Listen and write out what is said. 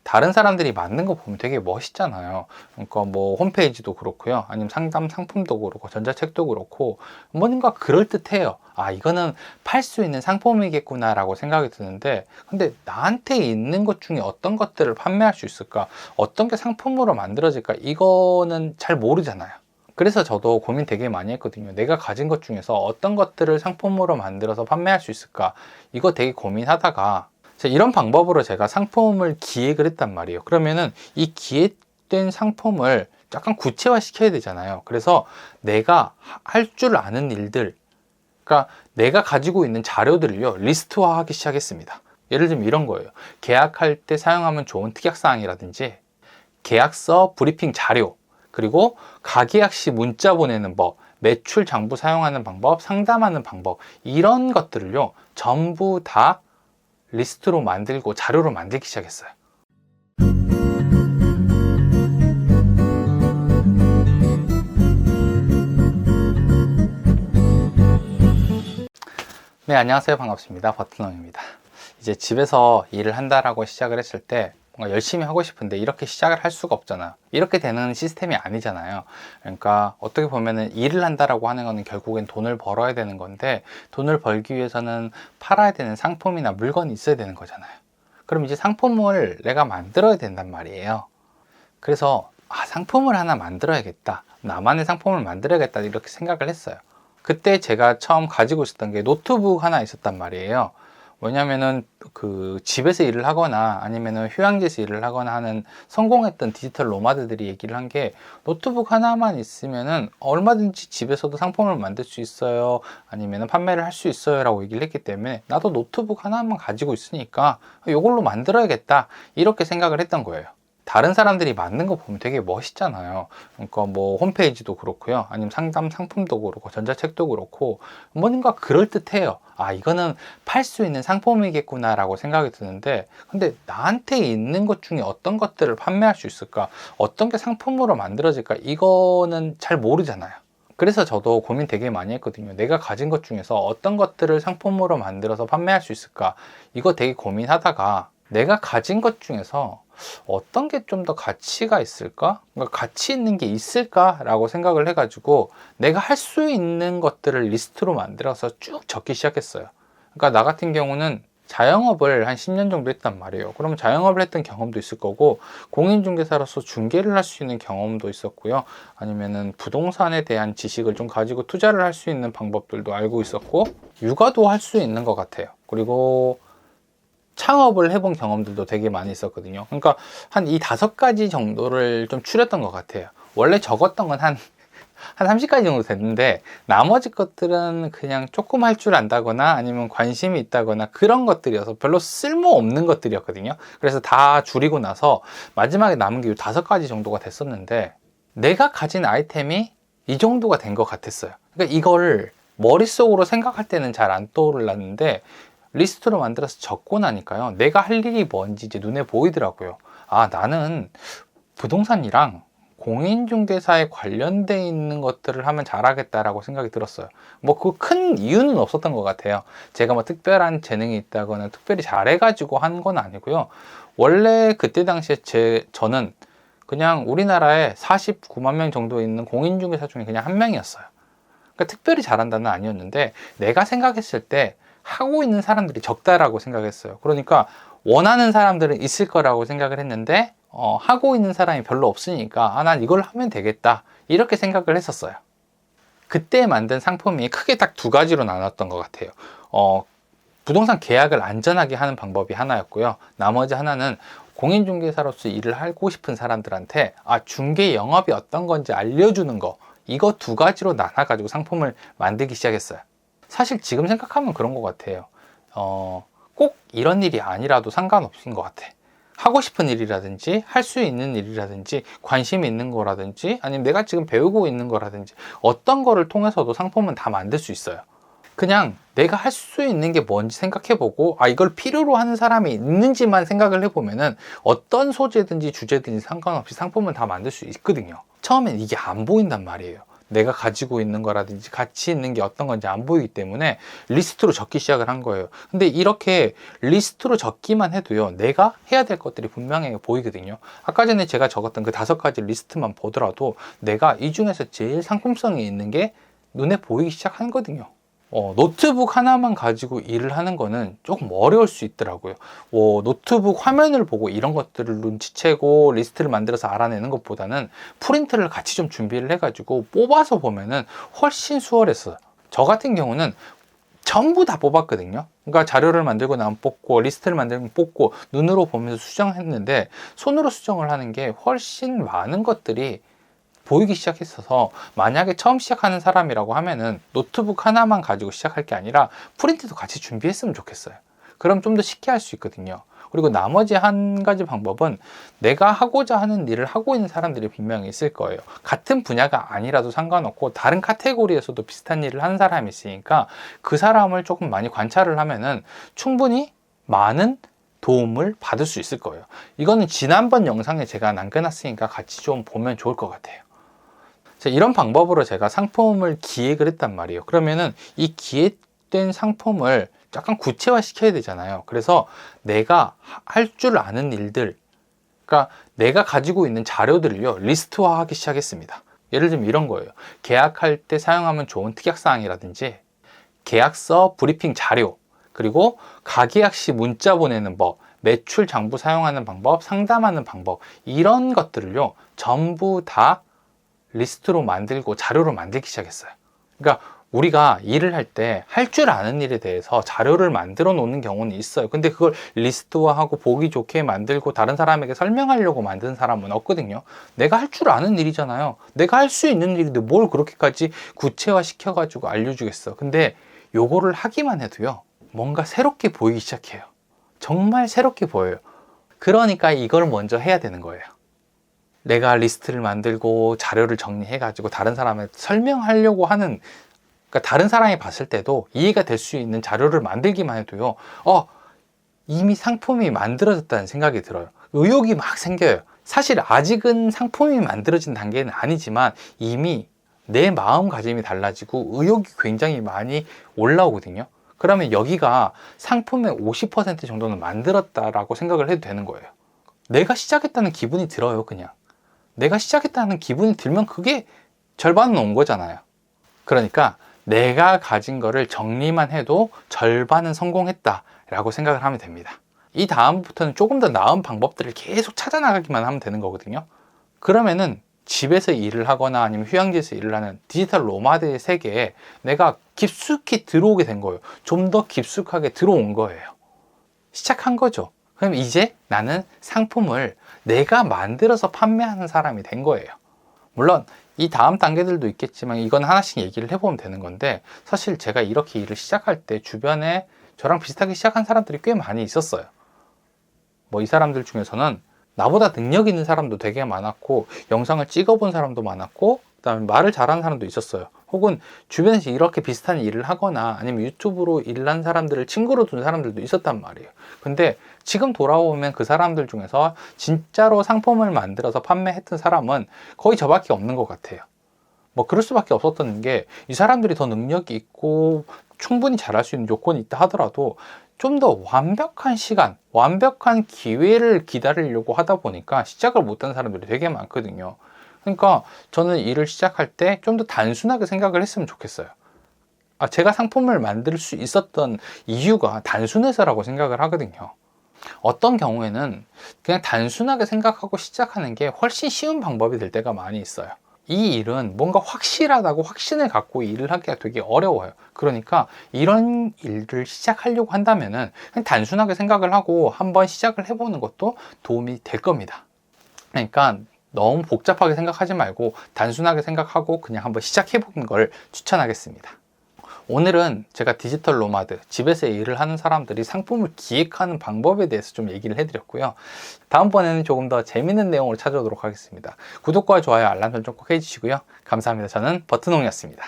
다른 사람들이 만든 거 보면 되게 멋있잖아요. 그러니까 뭐 홈페이지도 그렇고요. 아니면 상담 상품도 그렇고 전자책도 그렇고 뭔가 그럴듯해요. 아, 이거는 팔 수 있는 상품이겠구나 라고 생각이 드는데, 근데 나한테 있는 것 중에 어떤 것들을 판매할 수 있을까? 어떤 게 상품으로 만들어질까? 이거는 잘 모르잖아요. 그래서 저도 고민 되게 많이 했거든요. 내가 가진 것 중에서 어떤 것들을 상품으로 만들어서 판매할 수 있을까? 이거 되게 고민하다가 이런 방법으로 제가 상품을 기획을 했단 말이에요. 그러면은 이 기획된 상품을 약간 구체화 시켜야 되잖아요. 그래서 내가 할 줄 아는 일들, 그러니까 내가 가지고 있는 자료들을요, 리스트화 하기 시작했습니다. 예를 들면 이런 거예요. 계약할 때 사용하면 좋은 특약사항이라든지 계약서 브리핑 자료, 그리고 가계약 시 문자 보내는 법, 매출 장부 사용하는 방법, 상담하는 방법, 이런 것들을요 전부 다 리스트로 만들고 자료로 만들기 시작했어요. 네, 안녕하세요. 반갑습니다. 버튼왕입니다. 이제 집에서 일을 한다라고 시작을 했을 때 뭔가 열심히 하고 싶은데 이렇게 시작을 할 수가 없잖아요. 이렇게 되는 시스템이 아니잖아요. 그러니까 어떻게 보면은 일을 한다라고 하는 거는 결국엔 돈을 벌어야 되는 건데, 돈을 벌기 위해서는 팔아야 되는 상품이나 물건이 있어야 되는 거잖아요. 그럼 이제 상품을 내가 만들어야 된단 말이에요. 그래서 상품을 하나 만들어야겠다, 나만의 상품을 만들어야겠다, 이렇게 생각을 했어요. 그때 제가 처음 가지고 있었던 게 노트북 하나 있었단 말이에요. 뭐냐면은 그 집에서 일을 하거나 아니면은 휴양지에서 일을 하거나 하는 성공했던 디지털 노마드들이 얘기를 한 게, 노트북 하나만 있으면은 얼마든지 집에서도 상품을 만들 수 있어요, 아니면은 판매를 할 수 있어요 라고 얘기를 했기 때문에, 나도 노트북 하나만 가지고 있으니까 이걸로 만들어야겠다, 이렇게 생각을 했던 거예요. 다른 사람들이 만든 거 보면 되게 멋있잖아요. 그러니까 뭐 홈페이지도 그렇고요. 아니면 상담 상품도 그렇고 전자책도 그렇고 뭔가 그럴듯해요. 아, 이거는 팔 수 있는 상품이겠구나 라고 생각이 드는데, 근데 나한테 있는 것 중에 어떤 것들을 판매할 수 있을까? 어떤 게 상품으로 만들어질까? 이거는 잘 모르잖아요. 그래서 저도 고민 되게 많이 했거든요. 내가 가진 것 중에서 어떤 것들을 상품으로 만들어서 판매할 수 있을까? 이거 되게 고민하다가 내가 가진 것 중에서 어떤 게 좀 더 가치가 있을까? 그러니까 가치 있는 게 있을까? 라고 생각을 해가지고 내가 할 수 있는 것들을 리스트로 만들어서 쭉 적기 시작했어요. 그러니까 나 같은 경우는 자영업을 한 10년 정도 했단 말이에요. 그러면 자영업을 했던 경험도 있을 거고, 공인중개사로서 중개를 할 수 있는 경험도 있었고요. 아니면은 부동산에 대한 지식을 좀 가지고 투자를 할 수 있는 방법들도 알고 있었고, 육아도 할 수 있는 것 같아요. 그리고 창업을 해본 경험들도 되게 많이 있었거든요. 그러니까 한 이 5가지 정도를 좀 추렸던 것 같아요. 원래 적었던 건 한 30가지 정도 됐는데, 나머지 것들은 그냥 조금 할 줄 안다거나 아니면 관심이 있다거나 그런 것들이어서 별로 쓸모없는 것들이었거든요. 그래서 다 줄이고 나서 마지막에 남은 게 5가지 정도가 됐었는데, 내가 가진 아이템이 이 정도가 된 것 같았어요. 그러니까 이걸 머릿속으로 생각할 때는 잘 안 떠올랐는데, 리스트로 만들어서 적고 나니까요, 내가 할 일이 뭔지 이제 눈에 보이더라고요. 아, 나는 부동산이랑 공인중개사에 관련돼 있는 것들을 하면 잘하겠다라고 생각이 들었어요. 뭐 그 큰 이유는 없었던 것 같아요. 제가 뭐 특별한 재능이 있다거나 특별히 잘해가지고 한 건 아니고요. 원래 그때 당시에 저는 그냥 우리나라에 49만 명 정도 있는 공인중개사 중에 그냥 한 명이었어요. 그러니까 특별히 잘한다는 아니었는데, 내가 생각했을 때 하고 있는 사람들이 적다라고 생각했어요. 그러니까 원하는 사람들은 있을 거라고 생각을 했는데, 하고 있는 사람이 별로 없으니까 난 이걸 하면 되겠다, 이렇게 생각을 했었어요. 그때 만든 상품이 크게 딱 2가지로 나눴던 것 같아요. 부동산 계약을 안전하게 하는 방법이 하나였고요. 나머지 하나는 공인중개사로서 일을 하고 싶은 사람들한테 중개 영업이 어떤 건지 알려주는 거, 이거 2가지로 나눠가지고 상품을 만들기 시작했어요. 사실 지금 생각하면 그런 것 같아요. 꼭 이런 일이 아니라도 상관없는 것 같아. 하고 싶은 일이라든지 할 수 있는 일이라든지 관심이 있는 거라든지 아니면 내가 지금 배우고 있는 거라든지 어떤 거를 통해서도 상품은 다 만들 수 있어요. 그냥 내가 할 수 있는 게 뭔지 생각해보고, 이걸 필요로 하는 사람이 있는지만 생각을 해보면은 어떤 소재든지 주제든지 상관없이 상품은 다 만들 수 있거든요. 처음엔 이게 안 보인단 말이에요. 내가 가지고 있는 거라든지 가치 있는 게 어떤 건지 안 보이기 때문에 리스트로 적기 시작을 한 거예요. 근데 이렇게 리스트로 적기만 해도요, 내가 해야 될 것들이 분명하게 보이거든요. 아까 전에 제가 적었던 그 5가지 리스트만 보더라도 내가 이 중에서 제일 상품성이 있는 게 눈에 보이기 시작하거든요. 노트북 하나만 가지고 일을 하는 거는 조금 어려울 수 있더라고요. 노트북 화면을 보고 이런 것들을 눈치채고 리스트를 만들어서 알아내는 것보다는 프린트를 같이 좀 준비를 해가지고 뽑아서 보면은 훨씬 수월했어요. 저 같은 경우는 전부 다 뽑았거든요. 그러니까 자료를 만들고 나면 뽑고, 리스트를 만들면 뽑고, 눈으로 보면서 수정했는데 손으로 수정을 하는 게 훨씬 많은 것들이 보이기 시작했어서, 만약에 처음 시작하는 사람이라고 하면은 노트북 하나만 가지고 시작할 게 아니라 프린트도 같이 준비했으면 좋겠어요. 그럼 좀 더 쉽게 할 수 있거든요. 그리고 나머지 한 가지 방법은, 내가 하고자 하는 일을 하고 있는 사람들이 분명히 있을 거예요. 같은 분야가 아니라도 상관없고 다른 카테고리에서도 비슷한 일을 하는 사람이 있으니까 그 사람을 조금 많이 관찰을 하면은 충분히 많은 도움을 받을 수 있을 거예요. 이거는 지난번 영상에 제가 남겨놨으니까 같이 좀 보면 좋을 것 같아요. 이런 방법으로 제가 상품을 기획을 했단 말이에요. 그러면은 이 기획된 상품을 약간 구체화 시켜야 되잖아요. 그래서 내가 할 줄 아는 일들, 그러니까 내가 가지고 있는 자료들을요, 리스트화 하기 시작했습니다. 예를 들면 이런 거예요. 계약할 때 사용하면 좋은 특약사항이라든지, 계약서 브리핑 자료, 그리고 가계약 시 문자 보내는 법, 매출 장부 사용하는 방법, 상담하는 방법, 이런 것들을요, 전부 다 리스트로 만들고 자료로 만들기 시작했어요. 그러니까 우리가 일을 할 때 할 줄 아는 일에 대해서 자료를 만들어 놓는 경우는 있어요. 근데 그걸 리스트화하고 보기 좋게 만들고 다른 사람에게 설명하려고 만든 사람은 없거든요. 내가 할 줄 아는 일이잖아요. 내가 할 수 있는 일인데 뭘 그렇게까지 구체화 시켜가지고 알려주겠어. 근데 요거를 하기만 해도요, 뭔가 새롭게 보이기 시작해요. 정말 새롭게 보여요. 그러니까 이걸 먼저 해야 되는 거예요. 내가 리스트를 만들고 자료를 정리해가지고 다른 사람한테 설명하려고 하는, 그러니까 다른 사람이 봤을 때도 이해가 될 수 있는 자료를 만들기만 해도요, 이미 상품이 만들어졌다는 생각이 들어요. 의욕이 막 생겨요. 사실 아직은 상품이 만들어진 단계는 아니지만 이미 내 마음가짐이 달라지고 의욕이 굉장히 많이 올라오거든요. 그러면 여기가 상품의 50% 정도는 만들었다라고 생각을 해도 되는 거예요. 내가 시작했다는 기분이 들어요. 그냥 내가 시작했다는 기분이 들면 그게 절반은 온 거잖아요. 그러니까 내가 가진 거를 정리만 해도 절반은 성공했다 라고 생각을 하면 됩니다. 이 다음부터는 조금 더 나은 방법들을 계속 찾아나가기만 하면 되는 거거든요. 그러면은 집에서 일을 하거나 아니면 휴양지에서 일을 하는 디지털 노마드의 세계에 내가 깊숙이 들어오게 된 거예요. 좀 더 깊숙하게 들어온 거예요. 시작한 거죠. 그럼 이제 나는 상품을 내가 만들어서 판매하는 사람이 된 거예요. 물론 이 다음 단계들도 있겠지만 이건 하나씩 얘기를 해보면 되는 건데, 사실 제가 이렇게 일을 시작할 때 주변에 저랑 비슷하게 시작한 사람들이 꽤 많이 있었어요. 이 사람들 중에서는 나보다 능력 있는 사람도 되게 많았고, 영상을 찍어본 사람도 많았고, 그다음에 말을 잘하는 사람도 있었어요. 혹은 주변에서 이렇게 비슷한 일을 하거나 아니면 유튜브로 일을 한 사람들을 친구로 둔 사람들도 있었단 말이에요. 근데 지금 돌아보면 그 사람들 중에서 진짜로 상품을 만들어서 판매했던 사람은 거의 저밖에 없는 것 같아요. 그럴 수밖에 없었던 게, 이 사람들이 더 능력이 있고 충분히 잘할 수 있는 요건이 있다 하더라도 좀 더 완벽한 시간, 완벽한 기회를 기다리려고 하다 보니까 시작을 못한 사람들이 되게 많거든요. 그러니까 저는 일을 시작할 때 좀 더 단순하게 생각을 했으면 좋겠어요. 제가 상품을 만들 수 있었던 이유가 단순해서라고 생각을 하거든요. 어떤 경우에는 그냥 단순하게 생각하고 시작하는 게 훨씬 쉬운 방법이 될 때가 많이 있어요. 이 일은 뭔가 확실하다고 확신을 갖고 일을 하기가 되게 어려워요. 그러니까 이런 일을 시작하려고 한다면은 그냥 단순하게 생각을 하고 한번 시작을 해보는 것도 도움이 될 겁니다. 그러니까 너무 복잡하게 생각하지 말고 단순하게 생각하고 그냥 한번 시작해보는 걸 추천하겠습니다. 오늘은 제가 디지털 노마드, 집에서 일을 하는 사람들이 상품을 기획하는 방법에 대해서 좀 얘기를 해드렸고요. 다음번에는 조금 더 재밌는 내용으로 찾아오도록 하겠습니다. 구독과 좋아요, 알람 설정 꼭 해주시고요. 감사합니다. 저는 버튼홍이었습니다.